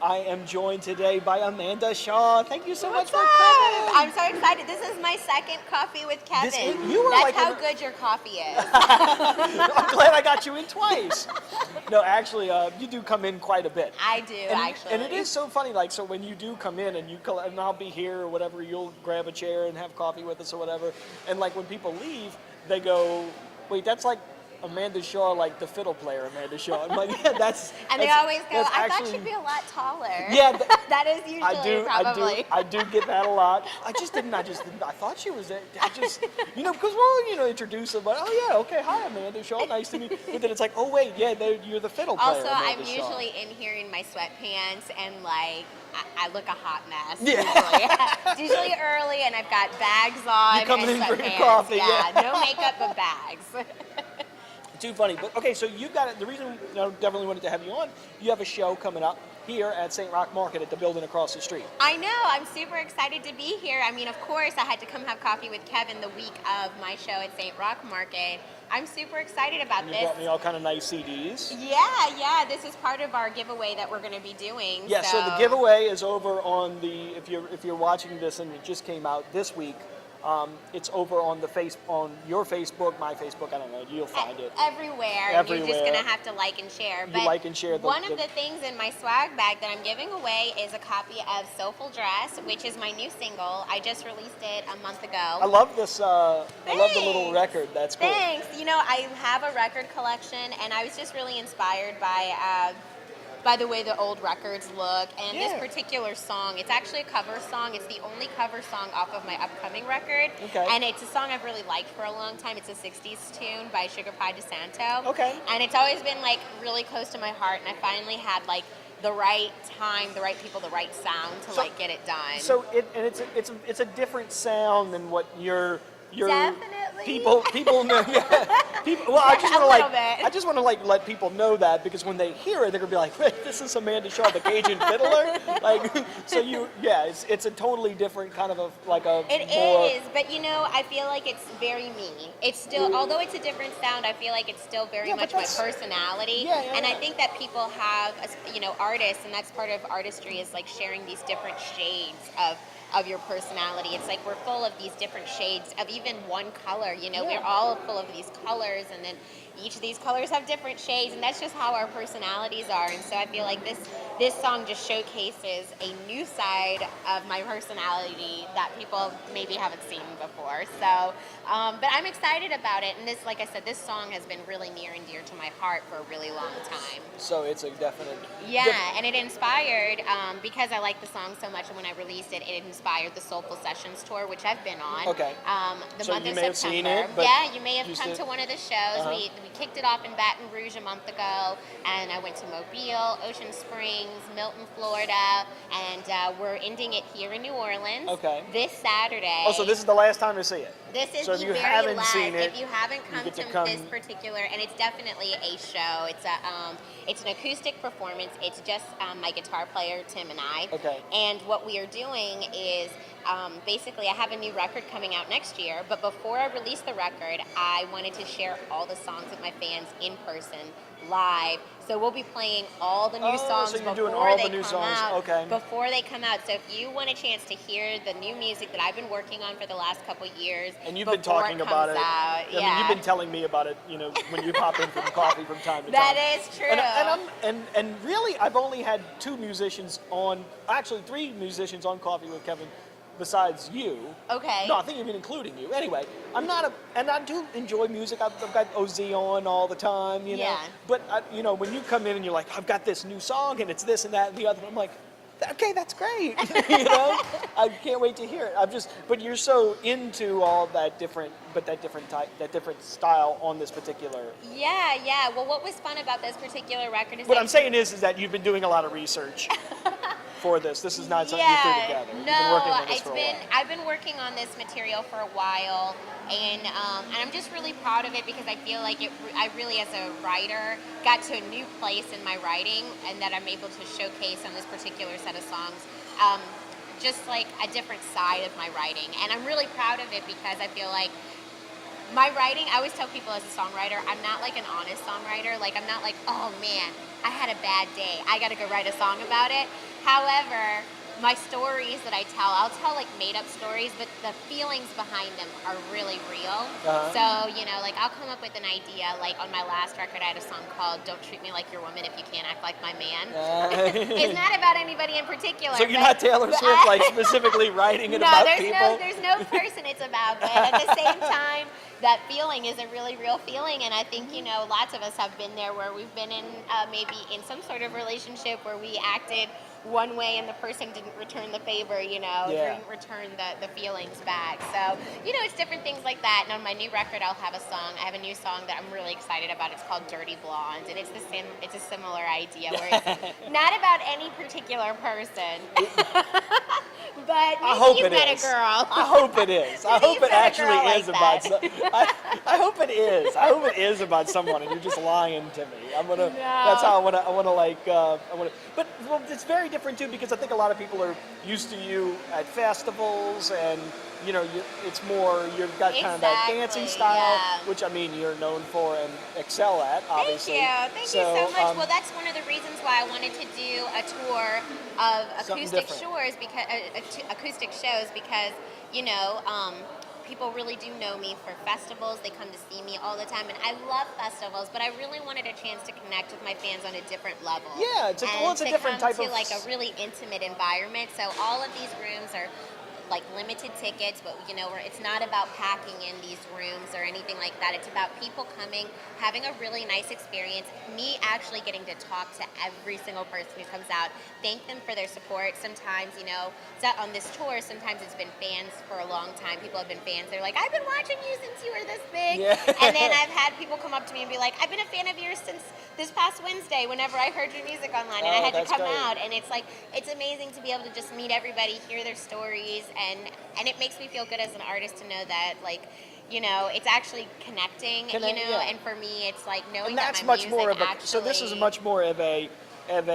I am joined today by Amanda Shaw. Thank you so much for up? coming. I'm so excited. This is my second coffee with Kevin. That's how good your coffee is. I'm glad I got you in twice. No, actually, you do come in quite a bit. I do, actually. And it is so funny, like, so when you do come in and and I'll be here or whatever, you'll grab a chair and have coffee with us or whatever. And like when people leave, they go, wait, that's like Amanda Shaw, like the fiddle player Amanda Shaw. I'm like, yeah, that's. And they always go, I thought you'd be a lot taller. Yeah, that is usually probably. I do get that a lot. I thought she was there. Because we'll, introduce them, but oh yeah, okay, hi Amanda Shaw, nice to meet you. But then it's like, oh wait, yeah, you're the fiddle player. Also, Amanda I'm Shaw. usually in here in my sweatpants and like, I look a hot mess. Yeah. Usually. It's usually early and I've got bags on. You're coming and in for your sweatpants. coffee, Yeah, no makeup but bags. Too funny, but okay. So you've got it. The reason I definitely wanted to have you on. You have a show coming up here at Roch Market at the building across the street. I know. I'm super excited to be here. I mean, of course, I had to come have coffee with Kevin the week of my show at Roch Market. I'm super excited about this. You brought me all kind of nice CDs. Yeah. This is part of our giveaway that we're going to be doing. Yeah. So the giveaway is over on the. If you're watching this and it just came out this week. It's over on on your Facebook, my Facebook. I don't know. You'll find it everywhere. And you're just gonna have to like and share. But like and share. One of the things in my swag bag that I'm giving away is a copy of "Soulful Dress," which is my new single. I just released it a month ago. I love this. I love the little record. That's cool. Thanks. I have a record collection, and I was just really inspired by the way the old records look, and this particular song, it's actually a cover song. It's the only cover song off of my upcoming record, and it's a song I've really liked for a long time. It's a 60s tune by Sugar Pie DeSanto, and it's always been like really close to my heart, and I finally had like the right time, the right people, the right sound to like get it done. So it's a different sound than what your Definitely. People know. Yeah. Well, I just want to let people know that, because when they hear it, they're gonna be like, "Wait, this is Amanda Shaw, the Cajun fiddler." It's a totally different kind of It is, but I feel like it's very me. It's still, although it's a different sound, I feel like it's still very much my personality. And I think that people have, artists, and that's part of artistry, is like sharing these different shades of your personality. It's like we're full of these different shades of even one color, we're all full of these colors, and then each of these colors have different shades, and that's just how our personalities are. And so I feel like this song just showcases a new side of my personality that people maybe haven't seen before. So, but I'm excited about it, and this, like I said, this song has been really near and dear to my heart for a really long time. So it's a definite... and it inspired, because I like the song so much, and when I released it, it inspired the Soulful Sessions Tour, which I've been on. Okay. The so month you of may September. have seen it, but you may have come to one of the shows. We kicked it off in Baton Rouge a month ago, and I went to Mobile, Ocean Springs, Milton, Florida, and we're ending it here in New Orleans. Okay. This Saturday. Oh, so this is the last time to see it. This is so if the you very haven't last. seen it, if you haven't come to this particular, and it's definitely a show. It's an acoustic performance. It's just my guitar player Tim and I. Okay. And what we are doing is basically I have a new record coming out next year. But before I release the record, I wanted to share all the songs with my fans in person, live. So we'll be playing all the new songs before they come out. Okay. Before they come out. So if you want a chance to hear the new music that I've been working on for the last couple years, and you've been talking about it. I mean, you've been telling me about it. When you pop in for coffee from time to time. That is true. And really, I've only had three musicians on Coffee with Kevin, besides you. Okay. No, I think even including you. Anyway, and I do enjoy music. I've got OZ on all the time, Yeah. But when you come in and you're like, I've got this new song and it's this and that and the other, I'm like, okay, that's great. I can't wait to hear it. But you're so into all that different style on this particular. Yeah. Well, what was fun about this particular record is what I'm saying is that you've been doing a lot of research for this. This is not something you threw together. You've been working on this for a while. I've been working on this material for a while, and I'm just really proud of it, because I feel like I really, as a writer, got to a new place in my writing, and that I'm able to showcase on this particular set of songs just like a different side of my writing. And I'm really proud of it, because I feel like My writing, I always tell people as a songwriter, I'm not like an honest songwriter. Like, I'm not like, oh man, I had a bad day, I gotta go write a song about it. However, my stories that I tell, I'll tell like made up stories, but the feelings behind them are really real. So, you know, like I'll come up with an idea. Like on my last record, I had a song called Don't Treat Me Like Your Woman If You Can't Act Like My Man. It's not about anybody in particular. So you're not Taylor Swift, like specifically writing it about people? No, there's no person it's about, but at the same time, that feeling is a really real feeling, and I think, you know, lots of us have been there where we've been in maybe in some sort of relationship where we acted one way and the person didn't return the favor, you know, didn't return the feelings back. So, you know, it's different things like that. And on my new record, I'll have a song. I have a new song that I'm really excited about. It's called Dirty Blonde, and it's a similar idea where it's not about any particular person. But maybe you met a girl. I hope it is. I hope it actually is about. I hope it is. I hope it is about someone, and you're just lying to me. That's how I want to like. But well, it's very different too, because I think a lot of people are used to you at festivals, and you know, it's more, you've got kind of that dancing style, which I mean you're known for and excel at, obviously. Thank you so much. Well, that's one of the reasons why I wanted to do a tour of acoustic shows, because you know, people really do know me for festivals. They come to see me all the time, and I love festivals, but I really wanted a chance to connect with my fans on a different level. Yeah, it's a different type of, like a really intimate environment. So all of these rooms are like limited tickets, but you know, it's not about packing in these rooms or anything like that. It's about people coming, having a really nice experience, me actually getting to talk to every single person who comes out, thank them for their support. Sometimes, you know, on this tour, sometimes it's been fans for a long time. People have been fans. They're like, I've been watching you since you were this big. And then I've had people come up to me and be like, I've been a fan of yours since this past Wednesday whenever I heard your music online, and I had to come out. And it's like, it's amazing to be able to just meet everybody, hear their stories, and it makes me feel good as an artist to know that, like, you know, it's actually connecting, you know, and for me, it's like knowing and that's that my much more of a, actually, so this is much more of a it's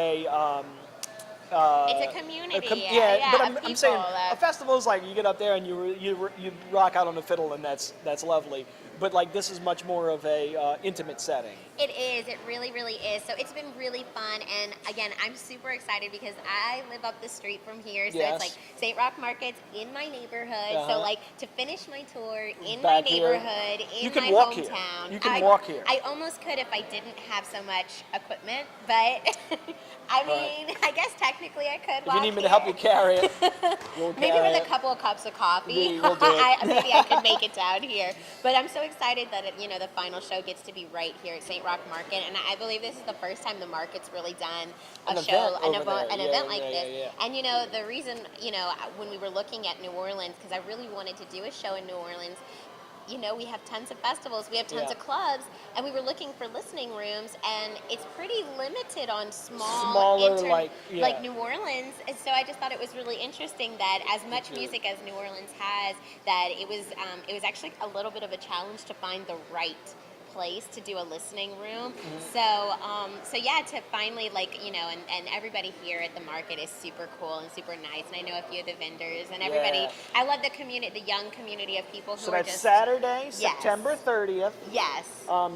a community, but I'm saying a festival is like you get up there and you rock out on the fiddle, and that's lovely. But like this is much more of a intimate setting. It is. It really, really is. So it's been really fun, and again, I'm super excited because I live up the street from here. So it's like St. Roch Market's in my neighborhood. So like to finish my tour in my neighborhood, in my hometown. You can walk here. I almost could if I didn't have so much equipment, but I mean, I guess technically I could. If you need me to help you carry it, we'll maybe carry with a couple of cups of coffee, we'll do it. maybe I could make it down here. But I'm so excited that you know, the final show gets to be right here at St. Roch Market, and I believe this is the first time the market's really done an event like this. And you know, the reason, you know, when we were looking at New Orleans, because I really wanted to do a show in New Orleans. You know, we have tons of festivals, we have tons of clubs, and we were looking for listening rooms, and it's pretty limited on smaller, like New Orleans. And so I just thought it was really interesting that as much music as New Orleans has, that it was actually a little bit of a challenge to find the right place to do a listening room. So yeah, to finally, like, you know, and everybody here at the market is super cool and super nice, and I know a few of the vendors and everybody. I love the community, the young community of people who so are that's Saturday, September 30th. Yes.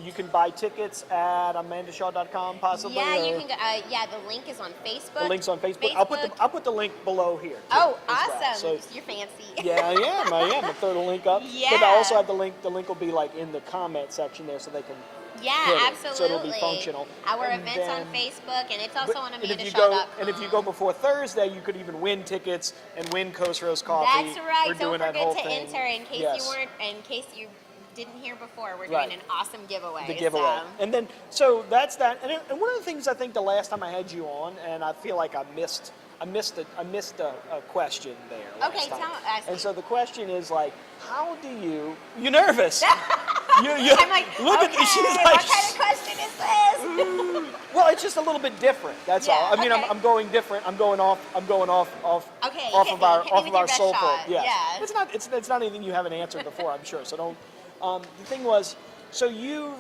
You can buy tickets at amandashaw.com possibly. Yeah, you can go, the link is on Facebook. The link's on Facebook. I'll put the link below here. Oh, awesome. Well. So you're fancy. Yeah, I am. I'll throw the link up. Yeah. But I also have the link. The link will be like in the comment section there, so they can. Absolutely. So it'll be functional. Our event's on Facebook, and it's also on amandashaw.com. And if you go before Thursday, you could even win tickets and win Coast Roast coffee. That's right. We're Don't doing forget that whole to thing. enter in case you didn't hear before. We're doing an awesome giveaway. The giveaway. And then, so that's that. And one of the things I think the last time I had you on, and I feel like I missed a question there. Okay, ask me. And so the question is like, how do you're nervous. I'm like, look okay, at she's like, what kind of question is this? Well, it's just a little bit different. That's all. I mean, I'm going different. I'm going off of our soulful. Yeah. It's not anything you haven't answered before, I'm sure. So don't. The thing was, So you're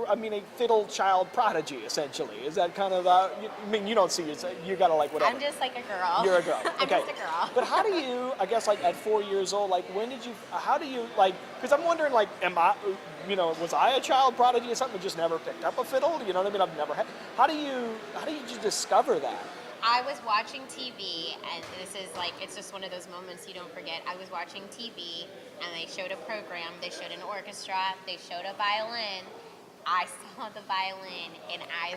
a fiddle child prodigy, essentially. Is that kind of, you don't see yourself, you gotta like whatever. I'm just like a girl. You're a girl. Okay. I'm just a girl. But how do you, I guess like at 4 years old, like how do you like, because I'm wondering like, was I a child prodigy or something, just never picked up a fiddle? You know what I mean? I've never had, how do you just discover that? I was watching TV, and this is like, it's just one of those moments you don't forget. I was watching TV, and they showed a program, they showed an orchestra, they showed a violin. I saw the violin, and I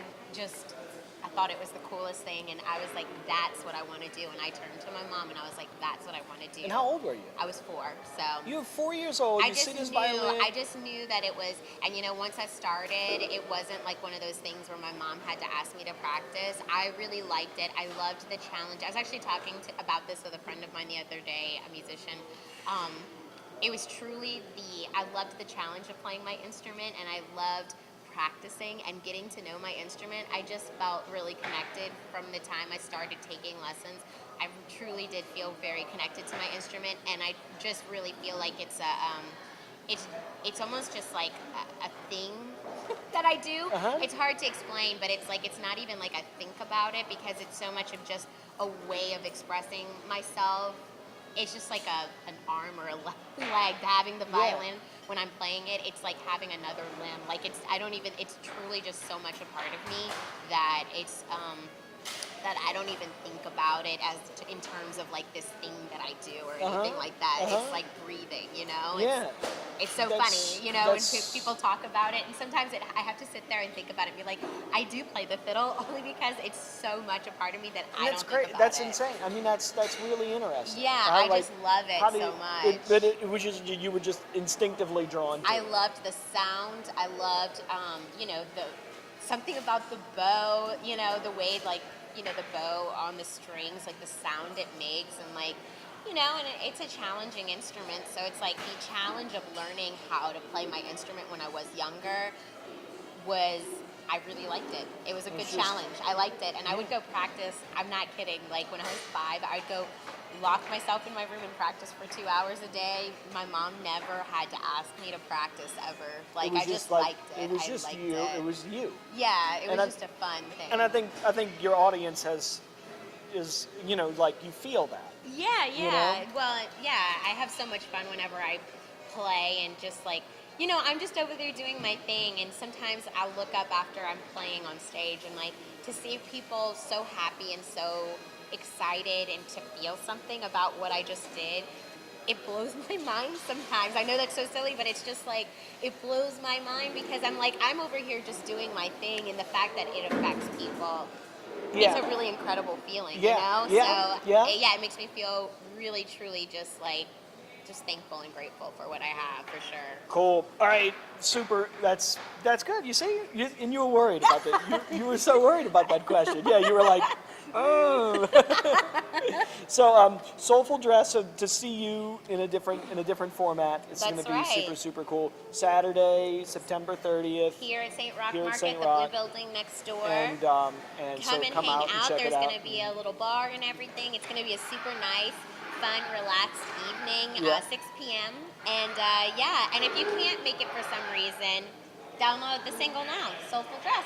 thought it was the coolest thing, and I was like, that's what I want to do. And I turned to my mom, and I was like, that's what I want to do. And how old were you? I was 4, so. You were 4 years old, you see this violin? I just knew that it was, and once I started, it wasn't like one of those things where my mom had to ask me to practice. I really liked it. I loved the challenge. I was actually talking about this with a friend of mine the other day, a musician. It was truly I loved the challenge of playing my instrument, and I loved practicing and getting to know my instrument. I just felt really connected from the time I started taking lessons. I truly did feel very connected to my instrument, and I just really feel like it's almost just like a thing that I do. Uh-huh. It's hard to explain, but it's not even like I think about it, because it's so much of just a way of expressing myself. It's just like an arm or a leg. Having the violin, when I'm playing it, it's like having another limb. Like it's truly just so much a part of me that that I don't even think about it in terms of like this thing that I do or anything like that. It's like breathing, Yeah. It's so funny, when people talk about it, and sometimes I have to sit there and think about it and be like, I do play the fiddle only because it's so much a part of me that I don't think about That's it. insane. I mean, that's really interesting. Yeah, I just love it so much. But it was just, you were just instinctively drawn to I it. loved the sound. I loved, something about the bow, the way the bow on the strings, like the sound it makes, and and it's a challenging instrument, so it's like the challenge of learning how to play my instrument when I was younger I really liked it. It was a good challenge. I liked it, and I would go practice. I'm not kidding. Like when I was 5, I'd go lock myself in my room and practice for 2 hours a day. My mom never had to ask me to practice ever. Like I just liked it. It was just you. It was you. Yeah, it was just a fun thing. And I think your audience is like you feel that. Yeah. Well, I have so much fun whenever I play, and just like, I'm just over there doing my thing, and sometimes I'll look up after I'm playing on stage, and like to see people so happy and so excited and to feel something about what I just did, it blows my mind sometimes. I know that's so silly, but it's just like, it blows my mind, because I'm over here just doing my thing, and the fact that it affects people, it's a really incredible feeling, Yeah. So it makes me feel really, truly just thankful and grateful for what I have, for sure. Cool. All right. Super. That's good. You see, and you were worried about that. You were so worried about that question. Yeah, you were like, oh. So, Soulful Dress. So to see you in a different format, it's going to be super, super cool. Saturday, September 30th. Here at St. Roch Here at Market, St. the Roch. Blue Building next door. And come so and come hang out and check There's it out. going to be a little bar and everything. It's going to be a super nice, fun, relaxed evening, 6 p.m. And and if you can't make it for some reason, download the single now, Soulful Dress.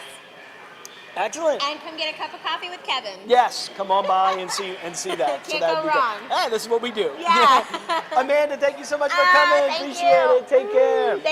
Excellent. And come get a cup of coffee with Kevin. Yes, come on by and see that. Can't go wrong. Hey, this is what we do. Yeah. Amanda, thank you so much for coming. Thank Appreciate you. it. Take care. Thank